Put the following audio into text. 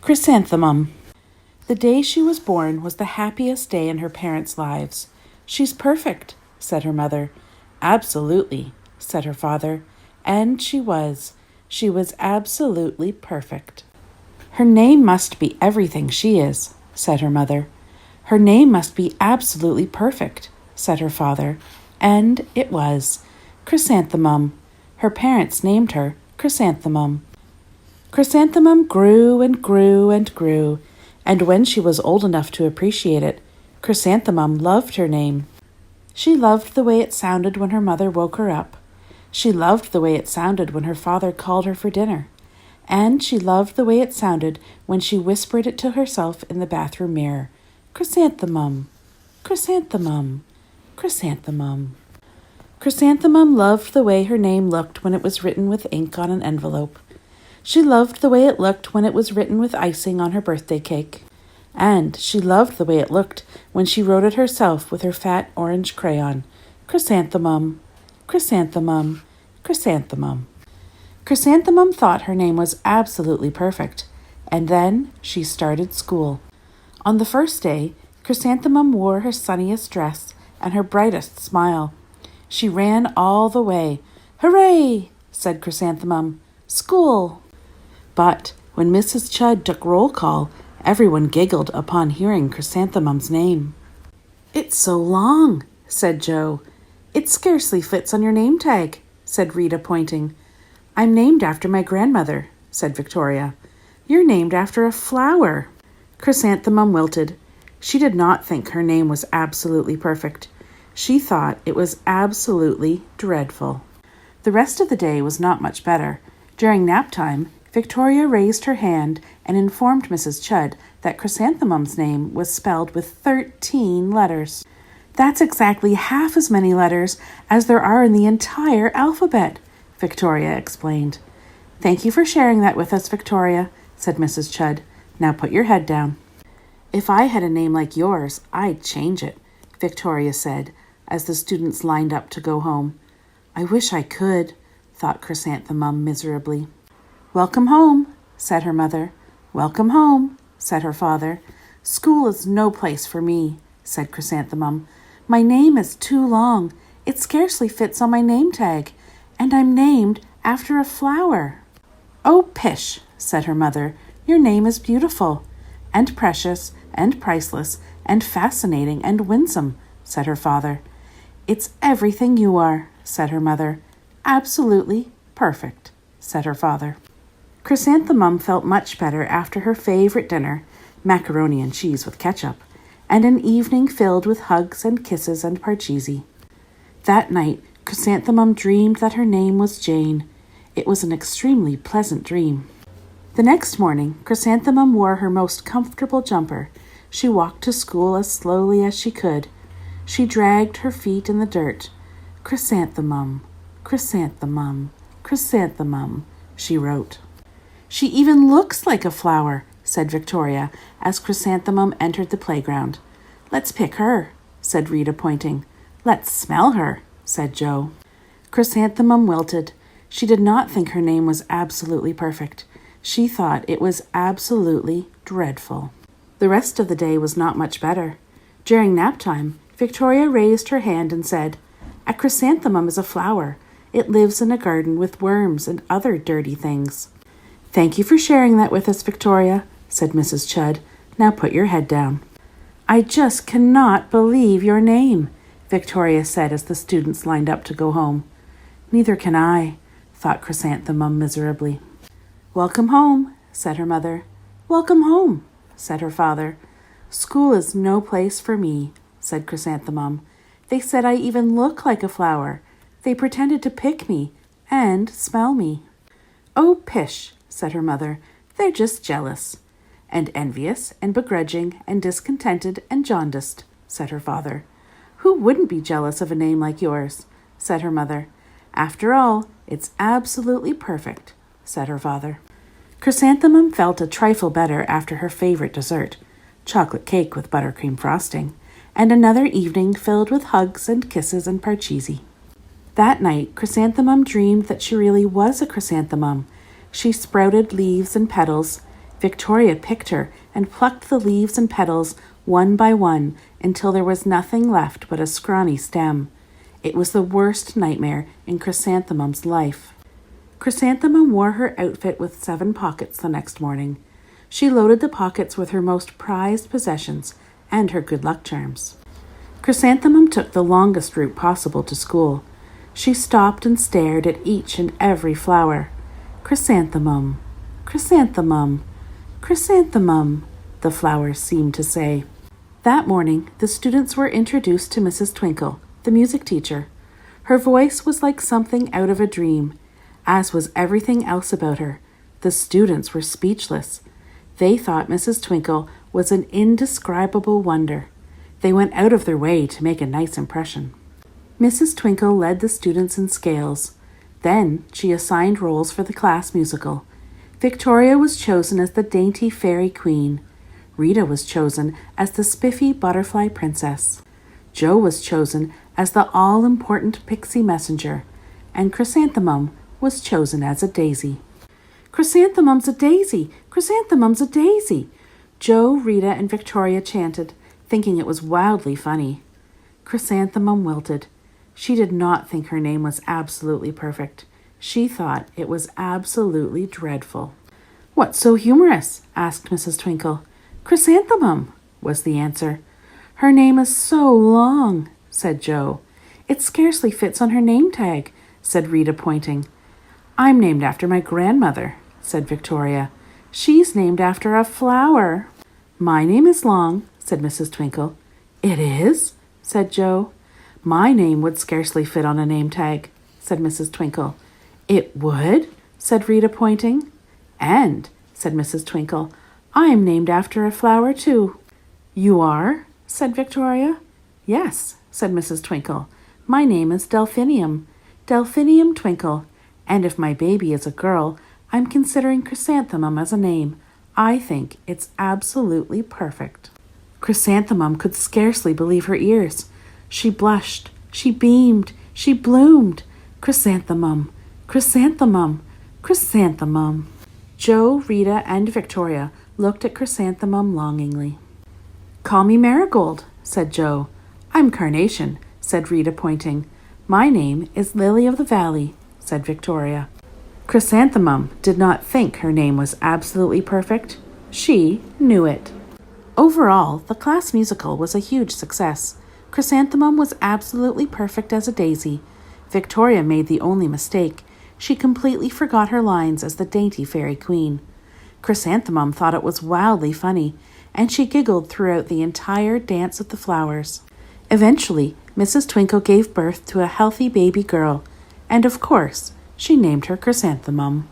Chrysanthemum. The day she was born was the happiest day in her parents' lives. "She's perfect," said her mother. "Absolutely," said her father. And she was. She was absolutely perfect. "Her name must be everything she is," said her mother. "Her name must be absolutely perfect," said her father. And it was. Chrysanthemum. Her parents named her Chrysanthemum. Chrysanthemum grew and grew and grew, and when she was old enough to appreciate it, Chrysanthemum loved her name. She loved the way it sounded when her mother woke her up. She loved the way it sounded when her father called her for dinner. And she loved the way it sounded when she whispered it to herself in the bathroom mirror. Chrysanthemum, Chrysanthemum, Chrysanthemum. Chrysanthemum loved the way her name looked when it was written with ink on an envelope. She loved the way it looked when it was written with icing on her birthday cake. And she loved the way it looked when she wrote it herself with her fat orange crayon. Chrysanthemum, Chrysanthemum, Chrysanthemum. Chrysanthemum thought her name was absolutely perfect, and then she started school. On the first day, Chrysanthemum wore her sunniest dress and her brightest smile. She ran all the way. "Hooray!" said Chrysanthemum. "School!" But when Mrs. Chud took roll call, everyone giggled upon hearing Chrysanthemum's name. "It's so long," said Joe. "It scarcely fits on your name tag," said Rita, pointing. "I'm named after my grandmother," said Victoria. "You're named after a flower." Chrysanthemum wilted. She did not think her name was absolutely perfect. She thought it was absolutely dreadful. The rest of the day was not much better. During nap time, Victoria raised her hand and informed Mrs. Chud that Chrysanthemum's name was spelled with 13 letters. "That's exactly half as many letters as there are in the entire alphabet," Victoria explained. "Thank you for sharing that with us, Victoria," said Mrs. Chud. "Now put your head down." "If I had a name like yours, I'd change it," Victoria said, as the students lined up to go home. "I wish I could," thought Chrysanthemum miserably. "Welcome home," said her mother. "Welcome home," said her father. "School is no place for me," said Chrysanthemum. "My name is too long. It scarcely fits on my name tag, and I'm named after a flower." "Oh, pish," said her mother. "Your name is beautiful, and precious, and priceless, and fascinating, and winsome," said her father. "It's everything you are," said her mother. "Absolutely perfect," said her father. Chrysanthemum felt much better after her favorite dinner, macaroni and cheese with ketchup, and an evening filled with hugs and kisses and parcheesi. That night, Chrysanthemum dreamed that her name was Jane. It was an extremely pleasant dream. The next morning, Chrysanthemum wore her most comfortable jumper. She walked to school as slowly as she could. She dragged her feet in the dirt. "Chrysanthemum, Chrysanthemum, Chrysanthemum," she wrote. "She even looks like a flower," said Victoria, as Chrysanthemum entered the playground. "Let's pick her," said Rita, pointing. "Let's smell her," said Joe. Chrysanthemum wilted. She did not think her name was absolutely perfect. She thought it was absolutely dreadful. The rest of the day was not much better. During nap time, Victoria raised her hand and said, "A chrysanthemum is a flower. It lives in a garden with worms and other dirty things." "Thank you for sharing that with us, Victoria," said Mrs. Chud. "Now put your head down." "I just cannot believe your name," Victoria said as the students lined up to go home. "Neither can I," thought Chrysanthemum miserably. "Welcome home," said her mother. "Welcome home," said her father. "School is no place for me," said Chrysanthemum. "They said I even look like a flower. They pretended to pick me and smell me." "Oh, pish," said her mother. "They're just jealous." "And envious and begrudging and discontented and jaundiced," said her father. "Who wouldn't be jealous of a name like yours?" said her mother. "After all, it's absolutely perfect," said her father. Chrysanthemum felt a trifle better after her favorite dessert, chocolate cake with buttercream frosting, and another evening filled with hugs and kisses and parcheesi. That night, Chrysanthemum dreamed that she really was a chrysanthemum. She sprouted leaves and petals. Victoria picked her and plucked the leaves and petals one by one until there was nothing left but a scrawny stem. It was the worst nightmare in Chrysanthemum's life. Chrysanthemum wore her outfit with 7 pockets the next morning. She loaded the pockets with her most prized possessions and her good luck charms. Chrysanthemum took the longest route possible to school. She stopped and stared at each and every flower. Chrysanthemum, chrysanthemum, chrysanthemum, the flowers seemed to say. That morning, the students were introduced to Mrs. Twinkle, the music teacher. Her voice was like something out of a dream, as was everything else about her. The students were speechless. They thought Mrs. Twinkle was an indescribable wonder. They went out of their way to make a nice impression. Mrs. Twinkle led the students in scales. Then she assigned roles for the class musical. Victoria was chosen as the dainty fairy queen. Rita was chosen as the spiffy butterfly princess. Jo was chosen as the all-important pixie messenger, and Chrysanthemum was chosen as a daisy. Chrysanthemum's a daisy! Chrysanthemum's a daisy! Jo, Rita, and Victoria chanted, thinking it was wildly funny. Chrysanthemum wilted. She did not think her name was absolutely perfect. She thought it was absolutely dreadful. "What's so humorous?" asked Mrs. Twinkle. "Chrysanthemum," was the answer. "Her name is so long," said Jo. "It scarcely fits on her name tag," said Rita, pointing. "I'm named after my grandmother," said Victoria. "She's named after a flower." "My name is long," said Mrs. Twinkle. "It is?" said Jo. "My name would scarcely fit on a name tag," said Mrs. Twinkle. "It would?" said Rita, pointing. "And," said Mrs. Twinkle, "I'm named after a flower, too." "You are?" said Victoria. "Yes," said Mrs. Twinkle. "My name is Delphinium, Delphinium Twinkle, and if my baby is a girl, I'm considering Chrysanthemum as a name. I think it's absolutely perfect." Chrysanthemum could scarcely believe her ears. She blushed, she beamed, she bloomed. Chrysanthemum, chrysanthemum, chrysanthemum. Jo, Rita, and Victoria looked at Chrysanthemum longingly. "Call me Marigold," said Jo. "I'm Carnation," said Rita, pointing. "My name is Lily of the Valley," said Victoria. Chrysanthemum did not think her name was absolutely perfect. She knew it. Overall, the class musical was a huge success. Chrysanthemum was absolutely perfect as a daisy. Victoria made the only mistake. She completely forgot her lines as the dainty fairy queen. Chrysanthemum thought it was wildly funny, and she giggled throughout the entire dance of the flowers. Eventually, Mrs. Twinkle gave birth to a healthy baby girl, and of course, she named her Chrysanthemum.